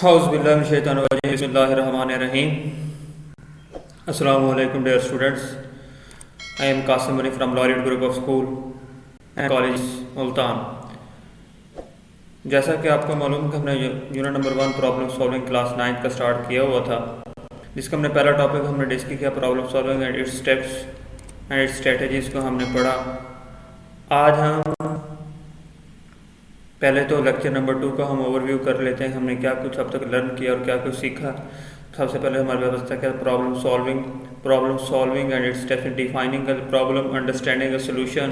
Bismillahirrahmanirrahim. Assalamu alaikum dear students. I am Qasim Ali from Laureate Group of School and College Multan. जैसा कि आपको मालूम है कि हमने unit number 1 problem solving class 9 का स्टार्ट किया हुआ था, जिसका हमने पहला टॉपिक हमने डिस्कस किया problem solving and it's steps and it's strategies को हमने पढ़ा। आज हम पहले तो लेक्चर नंबर 2 का हम ओवरव्यू कर लेते हैं, हमने क्या कुछ अब तक लर्न किया और क्या कुछ सीखा। सबसे पहले हमारी व्यवस्था क्या, problem solving and it's steps, defining a problem, understanding a solution,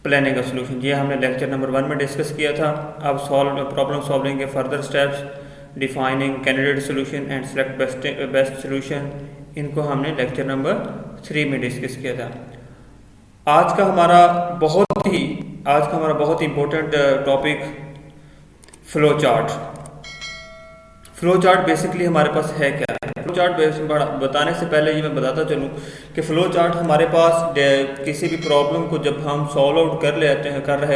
planning a solution. ये हमने लेक्चर नंबर 1 में डिस्कस किया था। अब प्रॉब्लम सॉल्विंग के further steps, defining candidate solution and select best solution, इनको हमने लेक्चर नंबर 3 में डिस्कस किया था। आज का हमारा बहुत ही important topic flow chart. Flow chart basically हमारे पास है क्या है। फ्लो चार्ट बताने से पहले ये मैं बताता चलूँ कि फ्लो चार्ट हमारे पास किसी भी प्रॉब्लम को जब हम सॉल्व आउट कर रहे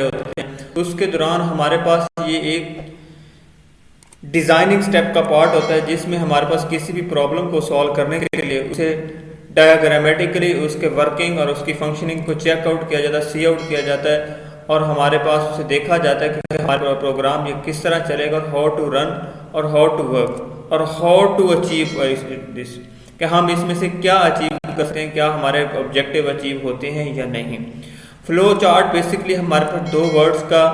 होते हैं तो उसके दौरान हमारे पास ये एक डिज़ाइनिंग स्टेप का पार्ट होता है, जिसमें हमारे पास किसी भी प्रॉब्लम को सॉल्व करने के लिए उसे डायग्रामेटिकली उसके वर्किंग और उसकी फंक्शनिंग को चेकआउट किया जाता है, सी आउट किया जाता है, और हमारे पास उसे देखा जाता है कि हमारा प्रोग्राम ये किस तरह चलेगा, और हाउ टू रन और हाउ टू वर्क और हाउ टू अचीव दिस, कि हम इसमें से क्या अचीव करते हैं, क्या हमारे ऑब्जेक्टिव अचीव होते हैं या नहीं। फ्लो चार्ट बेसिकली हमारे पास दो वर्ड्स का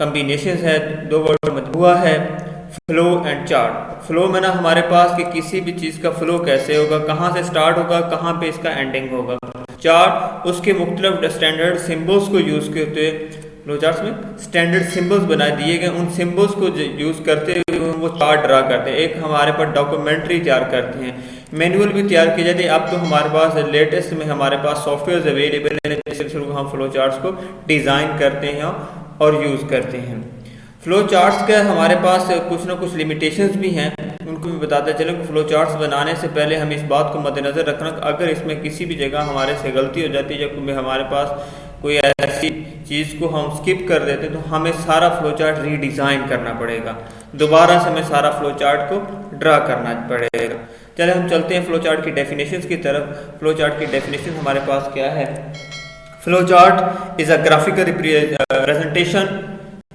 कम्बिनेशन है, दो वर्ड मजबूआ है, फ्लो एंड चार्ट। फ्लो में ना हमारे पास कि किसी भी चीज़ का फ्लो कैसे होगा, कहाँ से स्टार्ट होगा, कहाँ पे इसका एंडिंग होगा। चार्ट उसके मुख्तलिफ स्टैंडर्ड सिम्बल्स को यूज़ करते हुए फ्लो चार्ट्स में स्टैंडर्ड सिम्बल्स बना दिए गए, उन सिम्बल्स को यूज़ करते हुए वो चार्ट ड्रा करते हैं। एक हमारे पास डॉक्यूमेंट्री तैयार करते हैं, मैनुअल भी तैयार की जाती है। अब तो हमारे पास लेटेस्ट में हमारे पास सॉफ्टवेयर अवेलेबल है जिसके थ्रू हम फ्लो चार्ट्स को डिज़ाइन करते हैं और यूज़ करते हैं। फ्लो चार्ट्स के हमारे पास कुछ ना कुछ लिमिटेशंस भी हैं, उनको भी बताते चलो कि फ्लो चार्ट्स बनाने से पहले हम इस बात को मद्देनज़र रखना कि अगर इसमें किसी भी जगह हमारे से गलती हो जाती है या हमारे पास कोई ऐसी चीज़ को हम स्किप कर देते हैं तो हमें सारा फ्लो चार्ट रीडिज़ाइन करना पड़ेगा, दोबारा से हमें सारा फ्लो चार्ट को ड्रा करना पड़ेगा। चले हम चलते हैं फ्लो चार्ट की डेफिनेशंस की तरफ। फ्लो चार्ट की डेफिनेशन हमारे पास क्या है। Flow chart is a graphical representation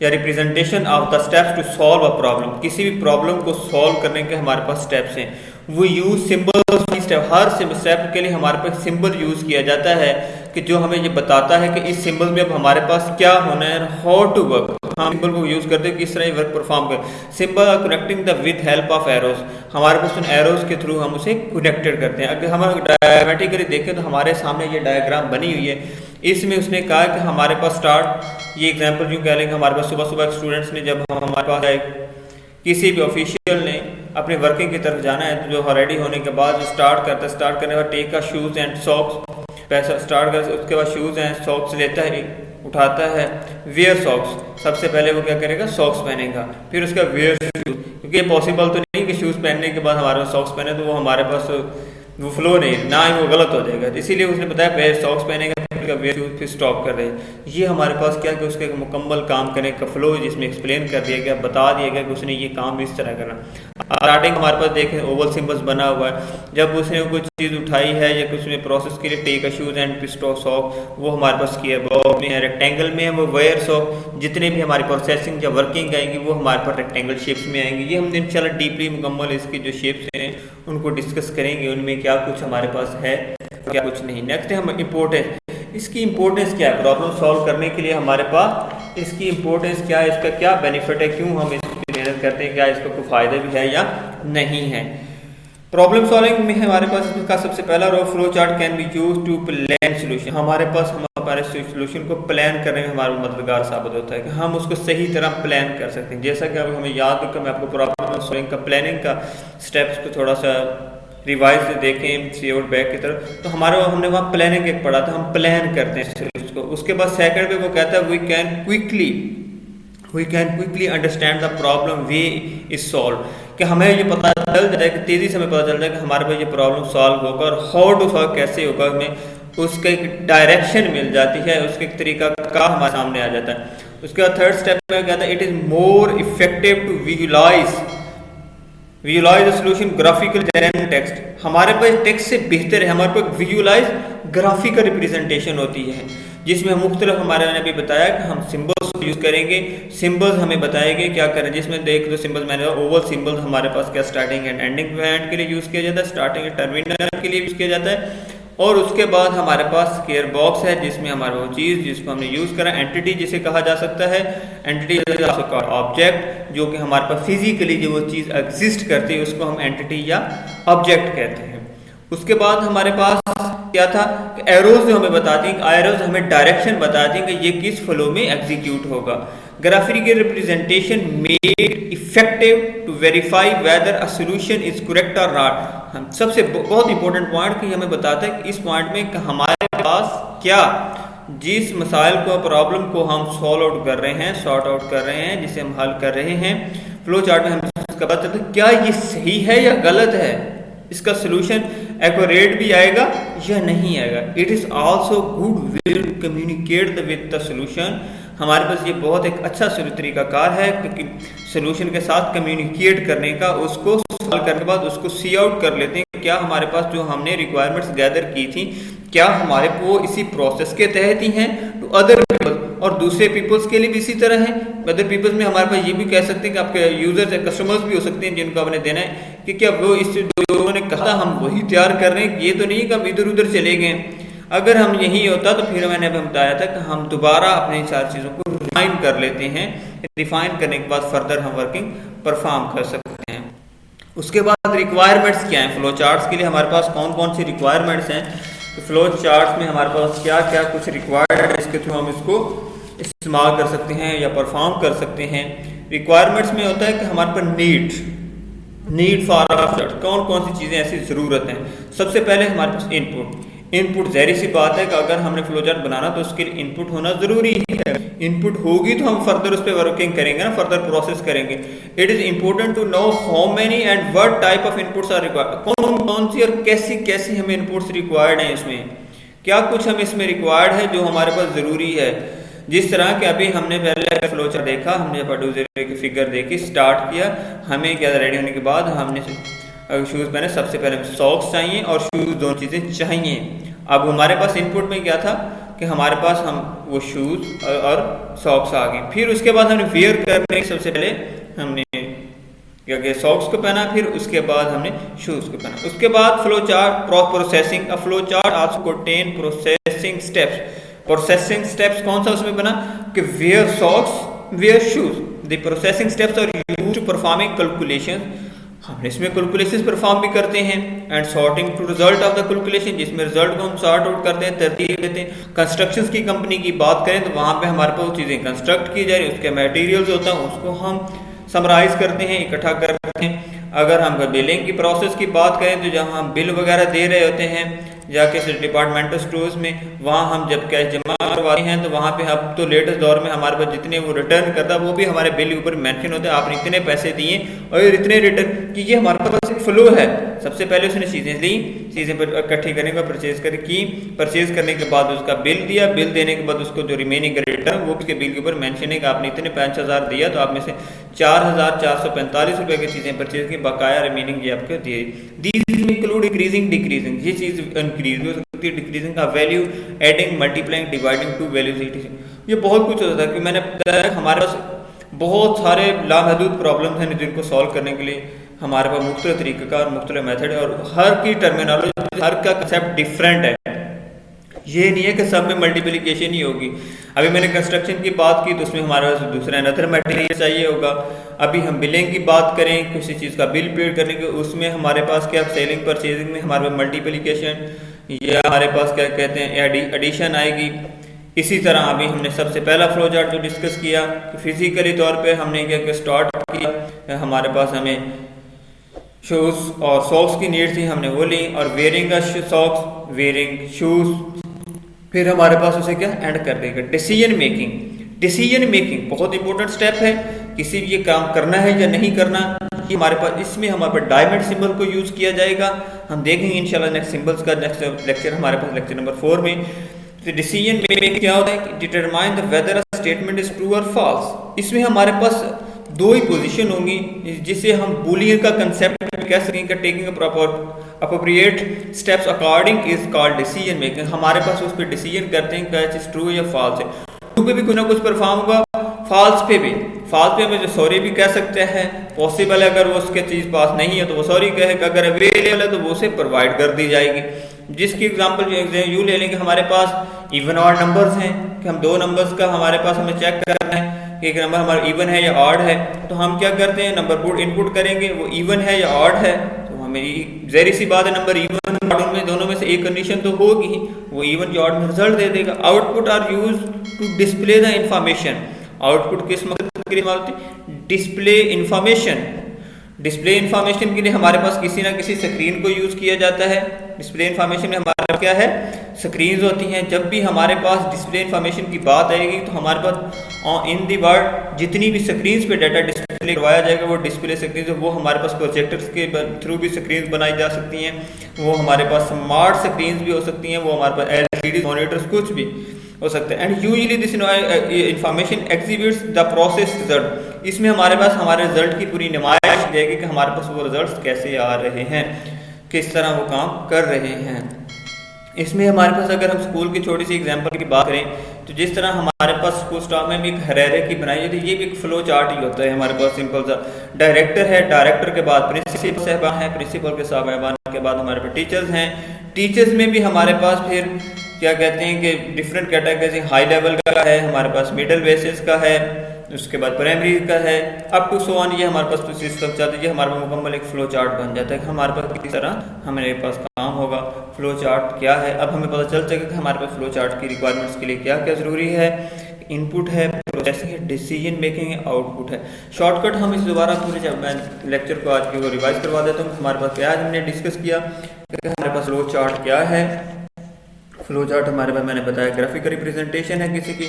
या representation of the steps to solve a problem. किसी भी प्रॉब्लम को सॉल्व करने के हमारे पास स्टेप्स हैं। वो यूज सिंबल्स, हर स्टेप के लिए हमारे पास सिंबल यूज किया जाता है कि जो हमें ये बताता है कि इस सिंबल में अब हमारे पास क्या होना है, हाउ टू वर्क। हम सिंबल को यूज करते हैं किस तरह ये वर्क परफॉर्म कर। Symbol are connecting the with help of arrows, हमारे पास उन एरोज के थ्रू हम उसे कनेक्टेड करते हैं। अगर हम डायग्रामेटिकली देखें तो हमारे सामने ये डायग्राम बनी हुई है, इसमें उसने कहा कि हमारे पास स्टार्ट, ये एग्जांपल यूँ कह लेंगे, हमारे पास सुबह स्टूडेंट्स ने जब हमारे पास किसी भी ऑफिशियल ने अपने वर्किंग की तरफ जाना है तो जो रेडी होने के बाद जो स्टार्ट करने के बाद टेक का शूज़ एंड सॉक्स, पैसा स्टार्ट कर, उसके बाद शूज़ एंड सॉक्स लेता है, उठाता है, वेयर सॉक्स, सबसे पहले वो क्या करेगा, सॉक्स पहनेगा, फिर उसका वेयर शूज़, क्योंकि ये पॉसिबल तो नहीं कि शूज़ पहनने के बाद हमारे पास सॉक्स पहने तो वो हमारे पास वो फ्लो नहीं, ना ही वो गलत हो जाएगा। इसीलिए उसने बताया पहले सॉक्स पहनेगा, फिर स्टॉप कर रहे हैं। ये हमारे पास क्या कि उसके मुकम्मल काम करने का फ्लो जिसमें एक्सप्लेन कर दिया गया, बता दिया गया कि उसने ये काम इस तरह करना। स्टार्टिंग हमारे पास देखें ओवल सिंबल्स बना हुआ है, जब उसने कुछ चीज़ उठाई है या कुछ में प्रोसेस के लिए टेक शूज एंड पिस्टो सॉक, वो हमारे पास किया बॉक्स में है, रेक्टेंगल में है वो वेयर सॉक, जितने भी हमारी प्रोसेसिंग या वर्किंग आएंगी वो हमारे पास रेक्टेंगल शेप्स में आएंगी। ये हम इंशाल्लाह डीपली मुकम्मल इसकी जो शेप्स हैं उनको डिस्कस करेंगे, उनमें क्या कुछ हमारे पास है क्या कुछ नहीं। नेक्स्ट है हम इम्पोर्टेंस, इसकी इम्पोर्टेंस क्या है प्रॉब्लम सॉल्व करने के लिए हमारे पास, इसकी इम्पोर्टेंस क्या है, इसका क्या बेनिफिट है, क्यों हम इसकी मेहनत करते हैं, क्या इसका कोई फ़ायदा भी है या नहीं है। प्रॉब्लम सॉल्विंग में हमारे पास इसका सबसे पहला row, flow chart can be use to plan solution. हमारे पास हमारे सोल्यूशन को प्लान करने में हमारा मददगार साबित होता है कि हम उसको सही तरह प्लान कर सकते हैं। जैसा कि अब हमें याद हो कि मैं आपको प्रॉब्लम सॉल्विंग का प्लानिंग का स्टेप्स को थोड़ा सा रिवाइज देखें सी आउट बैक की तरफ, तो हमने वहाँ प्लानिंग एक पढ़ा था, हम प्लान करते हैं उसको। उसके बाद सेकंड पे वो कहता है we can quickly understand the problem way is solve, कि हमें ये पता चल जाए कि तेज़ी से हमें पता चल जाए कि हमारे पास ये प्रॉब्लम सॉल्व होगा और हाउ टू सॉल्व कैसे होगा, हमें उसका एक डायरेक्शन मिल जाती है, उसका एक तरीका का हमारे सामने आ जाता है। उसके बाद थर्ड स्टेप में कहता है it is more effective to visualize visualize solution graphical than text, हमारे पास टेक्स्ट से बेहतर है, हमारे पास विजुलाइज ग्राफिकल रिप्रेजेंटेशन होती है, जिसमें मुख्तलिफ हमारे ने भी बताया कि हम सिंबल्स यूज करेंगे। सिंबल्स हमें बताएंगे क्या करें, जिसमें देख दो सिंबल्स मैंने ओवल सिंबल्स हमारे पास क्या स्टार्टिंग एंड एंडिंग पॉइंट के लिए यूज किया जाता है, स्टार्टिंग एंड टर्मिनल के लिए यूज किया जाता है। और उसके बाद हमारे पास स्क्वायर बॉक्स है, जिसमें हमारा वो चीज़ जिसको हमने यूज करा, एंटिटी जिसे कहा जा सकता है, एंटिटी ऑब्जेक्ट, जो कि हमारे पास फिजिकली जो वो चीज़ एग्जिस्ट करती है उसको हम एंटिटी या ऑब्जेक्ट कहते हैं। उसके बाद हमारे पास क्या था, एरोज जो हमें बताती हैं, एरोज हमें डायरेक्शन बताती हैं कि ये किस फ्लो में एग्जीक्यूट होगा। Graphical representation made effective to verify whether a solution is correct और नॉट। हम सबसे बहुत इंपॉर्टेंट पॉइंट कि हमें बताता है कि इस पॉइंट में कि हमारे पास क्या, जिस मसाइल को प्रॉब्लम को हम सॉल्व आउट कर रहे हैं, सॉर्ट आउट कर रहे हैं, जिसे हम हल कर रहे हैं, फ्लो चार्ट में हम इसका पता चलता है क्या ये सही है या गलत है, इसका सोल्यूशन एक्यूरेट भी आएगा या नहीं आएगा। It is also good way to communicate with the solution. हमारे पास ये बहुत एक अच्छा तरीकाकार है क्योंकि सोल्यूशन के साथ कम्युनिकेट करने का, उसको सॉल्व करने के बाद उसको सी आउट कर लेते हैं क्या हमारे पास जो हमने रिक्वायरमेंट्स गैदर की थी क्या हमारे वो इसी प्रोसेस के तहत ही हैं टू अदर पीपल, और दूसरे पीपल्स के लिए भी इसी तरह है। अदर पीपल्स में हमारे पास ये भी कह सकते हैं कि आपके यूजर्स या कस्टमर्स भी हो सकते हैं जिनको आपने देना है कि क्या वो इस जो ने कहा हम वही तैयार कर रहे हैं, ये तो नहीं कि हम इधर उधर चले गए। अगर हम यही होता तो फिर मैंने अभी बताया था कि हम दोबारा अपने सारी चीज़ों को रिफाइन कर लेते हैं, रिफाइन करने के बाद फर्दर हम वर्किंग परफॉर्म कर सकते हैं। उसके बाद रिक्वायरमेंट्स क्या हैं फ्लो चार्ट्स के लिए, हमारे पास कौन कौन सी रिक्वायरमेंट्स हैं। तो फ्लो चार्ट्स में हमारे पास क्या क्या कुछ रिक्वायर्ड है, इसके थ्रू हम इसको इस्तेमाल कर सकते हैं या परफॉर्म कर सकते हैं। रिक्वायरमेंट्स में होता है कि हमारे पास नीड फॉर कौन कौन सी चीज़ें ऐसी ज़रूरत हैं। सबसे पहले हमारे पास इनपुट ज़ाहिर सी बात है कि अगर हमने फ्लो चार्ट बनाना तो उसके लिए इनपुट होना ज़रूरी है। इनपुट होगी तो हम फर्दर उस पर वर्किंग करेंगे ना, फर्दर प्रोसेस करेंगे। It is important to know how many and what type of inputs are required, कौन कौन सी और कैसी कैसी हमें इनपुट्स रिक्वायर्ड हैं, इसमें क्या कुछ हम इसमें रिक्वायर्ड है जो हमारे पास ज़रूरी है। जिस तरह के अभी हमने पहले फ्लो चार्ट देखा, हमने प्रोड्यूसर की फिगर देखी, स्टार्ट किया, हमें क्या रेडी होने के बाद हमने शूज़ पहने, सबसे पहले सॉक्स चाहिए और शूज़ दोनों चीज़ें चाहिए। अब हमारे पास इनपुट में क्या था कि हमारे पास हम वो शूज़ और सॉक्स आ गए। फिर उसके बाद हमने वेयर करने सबसे पहले हमने क्या किया, सॉक्स को पहना, फिर उसके बाद हमने शूज़ को पहना। उसके बाद flow chart processing, a flow chart also contain processing steps. Processing steps कौन सा उसमें बना कि wear socks wear shoes, the processing steps are used to performing calculation. हम इसमें कैलकुलेशंस परफॉर्म भी करते हैं and sorting to result of the calculation, जिसमें रिजल्ट को हम सॉर्ट आउट करते हैं, तरतीब देते हैं। कंस्ट्रक्शंस की कंपनी की बात करें तो वहां पे हमारे पास चीज़ें कंस्ट्रक्ट की जा रही है, उसके मटेरियल्स होता है उसको हम समराइज करते हैं, इकट्ठा करते हैं। अगर हम बिलिंग की प्रोसेस की बात करें तो जहाँ हम बिल वगैरह दे रहे होते हैं जाके डिपार्टमेंटल स्टोर्स में, वहाँ हम जब कैश जमा करवाते हैं तो वहाँ पे अब तो लेटेस्ट दौर में हमारे पास जितने वो रिटर्न करता है वो भी हमारे बिल के ऊपर मेंशन होता है, आपने इतने पैसे दिए और इतने रिटर्न की, ये हमारे पास एक फ्लो है। सबसे पहले उसने चीज़ें ली, चीज़ें इकट्ठी करने का परचेज कर की, परचेज करने के बाद उसका बिल दिया, बिल देने के बाद उसको जो रिमेनिंग रिटर्न वो उसके बिल के ऊपर मेंशन है कि आपने इतने 5,000 दिया तो आप में से 4,445 रुपये की चीज़ें परचेज की, बकाया रिमेनिंग ये आपको दिए। दीज इंक्लूड इंक्रीजिंग डिक्रीजिंग, ये चीज़ इंक्रीज भी हो सकती है, डिक्रीजिंग का value, adding, multiplying, dividing to values, ये बहुत कुछ होता है। कि मैंने बताया हमारे पास बहुत सारे लामहदूद प्रॉब्लम्स हैं जिनको सॉल्व करने के लिए हमारे पास मुख्तलिफ तरीके का और मुख्तलिफ मेथड है और हर की टर्मिनोलॉजी, हर का कंसेप्ट डिफरेंट है। ये नहीं है कि सब में मल्टीप्लिकेशन ही होगी। अभी मैंने कंस्ट्रक्शन की बात की तो उसमें हमारे पास दूसरा अनदर मटेरियल चाहिए होगा। अभी हम बिलिंग की बात करें, किसी चीज़ का बिल पेड करने के, उसमें हमारे पास क्या सेलिंग परचेजिंग में हमारे पास मल्टीप्लिकेशन या हमारे पास क्या कहते हैं एडिशन आएगी। इसी तरह अभी हमने सबसे पहला फ्लो चार्ट जो डिस्कस किया कि फिजिकली तौर पे हमने क्या स्टार्ट किया, हमारे पास हमें शूज़ और सॉक्स की नीड थी, हमने वो ली, और वेयरिंग का सॉक्स, वेयरिंग शूज़, फिर हमारे पास उसे क्या एंड कर देगा डिसीजन मेकिंग। डिसीजन मेकिंग बहुत इंपॉर्टेंट स्टेप है, किसी भी ये काम करना है या नहीं करना। ये हमारे पास इसमें हमारे पास डायमंड सिंबल को यूज़ किया जाएगा, हम देखेंगे इंशाल्लाह नेक्स्ट सिंबल्स का नेक्स्ट लेक्चर हमारे पास लेक्चर नंबर 4 में। तो डिसीजन मेकिंग क्या होता है कि determine the weather a statement is true और फॉल्स। इसमें हमारे पास दो ही पोजीशन होंगी, जिसे हम बूलियन का कंसेप्ट कह सकेंगे। Taking appropriate steps according is called decision making. हमारे पास उस पर डिसीजन करते हैं क्या चीज ट्रू है या फॉल्स है। ट्रू पे भी कुछ ना कुछ परफॉर्म होगा, फॉल्स पे भी। फॉल्स पे में जो सॉरी भी कह सकते हैं, पॉसिबल है अगर वो उसके चीज पास नहीं है तो वो सॉरी कहेगा, अगर अवेलेबल है तो वो उसे प्रोवाइड कर दी जाएगी। जिसकी एग्जांपल यूं ले लेंगे, हमारे पास इवन ऑड नंबर्स हैं कि हम दो नंबर्स का हमारे पास हमें चेक करना है कि एक नंबर हमारा इवन है या ऑड है, तो हम क्या करते हैं, नंबर इनपुट करेंगे, वो इवन है या ऑड है, तो हमें ज़ाहिर सी बात है नंबर इवन ऑड में दोनों में से एक कंडीशन तो होगी ही, वो इवन या ऑड में रिजल्ट दे देगा। Output are use to display the information. Output किस मकसद के लिए होती है? Display information. डिस्प्ले इंफॉर्मेशन के लिए हमारे पास किसी ना किसी स्क्रीन को यूज किया जाता है। डिस्प्ले इंफॉर्मेशन में हमारा क्या है, स्क्रीन्स होती हैं। जब भी हमारे पास डिस्प्ले इंफॉर्मेशन की बात आएगी तो हमारे पास इन दी वर्ड जितनी भी स्क्रीन्स पे डाटा डिस्प्ले करवाया जाएगा वो डिस्प्ले स्क्रीन, वो हमारे पास प्रोजेक्टर्स के थ्रू भी स्क्रीन बनाई जा सकती हैं, वो हमारे पास स्मार्ट स्क्रीन भी हो सकती हैं, वो हमारे पास LCD मॉनिटर्स कुछ भी हो सकता है। And usually this information exhibits the process result. इसमें हमारे पास हमारे रिजल्ट की पूरी नुमाइश देगी कि हमारे पास वो रिजल्ट कैसे आ रहे हैं, किस तरह वो काम कर रहे हैं। इसमें हमारे पास अगर हम स्कूल की छोटी सी एग्जांपल की बात करें तो जिस तरह हमारे पास स्कूल स्टाफ में भी एक हायरार्की बनाई जाती है, ये भी एक फ्लो चार्ट ही होता है। हमारे पास सिंपल सा डायरेक्टर है, डायरेक्टर के बाद प्रिंसिपल साहबान है, प्रिंसिपल के साहबान के बाद हमारे पास टीचर्स हैं। टीचर्स में भी हमारे पास फिर क्या कहते हैं कि डिफरेंट कैटेगरी, हाई लेवल का है, हमारे पास मिडिल बेसिस का है, उसके बाद प्राइमरी का है, अप टू सो ऑन। ये हमारे पास सिस्टम चलता है, ये हमारे पास मुकम्मल एक फ्लो चार्ट बन जाता है कि हमारे पास किस तरह हमारे पास काम होगा। फ्लो चार्ट क्या है, अब हमें पता चल सकेगा कि हमारे पास फ्लो चार्ट की रिक्वायरमेंट्स के लिए क्या क्या ज़रूरी है। इनपुट है, प्रोसेसिंग है, डिसीजन मेकिंग है, आउटपुट है। शॉर्टकट हम इस दोबारा पूरे जब मैं लेक्चर को आज की रिवाइज करवा देता हूँ। हमारे पास क्या हमने डिस्कस किया कि हमारे पास फ्लो चार्ट क्या है। फ्लो चार्ट हमारे पास मैंने बताया ग्राफिकल रिप्रेजेंटेशन है किसी की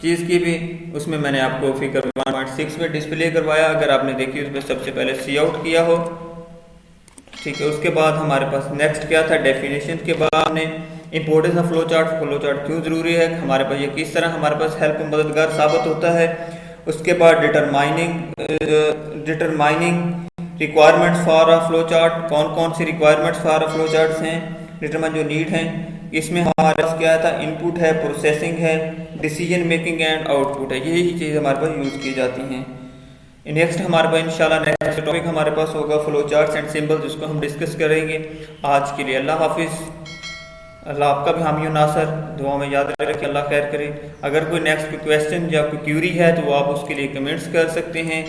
चीज़ की भी, उसमें मैंने आपको फिगर 1.6 में डिस्प्ले करवाया। अगर आपने देखी उसमें सबसे पहले सी आउट किया हो, ठीक है। उसके बाद हमारे पास नेक्स्ट क्या था, डेफिनेशन के बाद हमने importance of flow chart, flow chart क्यों ज़रूरी है, हमारे पास ये किस तरह हमारे पास हेल्प मददगार साबित होता है। उसके बाद determining requirements for a flow chart, कौन कौन सी requirements for a flow charts हैं, डिटरमाइन जो नीड हैं। इसमें हमारे पास क्या था, इनपुट है, प्रोसेसिंग है, डिसीजन मेकिंग एंड आउटपुट है। यही चीज़ हमारे पास यूज़ की जाती हैं। नेक्स्ट हमारे पास इंशाल्लाह नेक्स्ट टॉपिक हमारे पास होगा फ्लो चार्ट्स एंड सिंबल, जिसको हम डिस्कस करेंगे। आज के लिए अल्लाह हाफिज़। अल्लाह आपका भी हामी और नासर दुआ में याद रखें, अल्लाह खैर करे। अगर कोई नेक्स्ट कोई क्वेश्चन या कोई क्यूरी है तो वो आप उसके लिए कमेंट्स कर सकते हैं।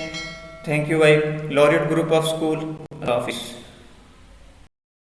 थैंक यू भाई। Laureate group of school. अल्लाह हाफिज़।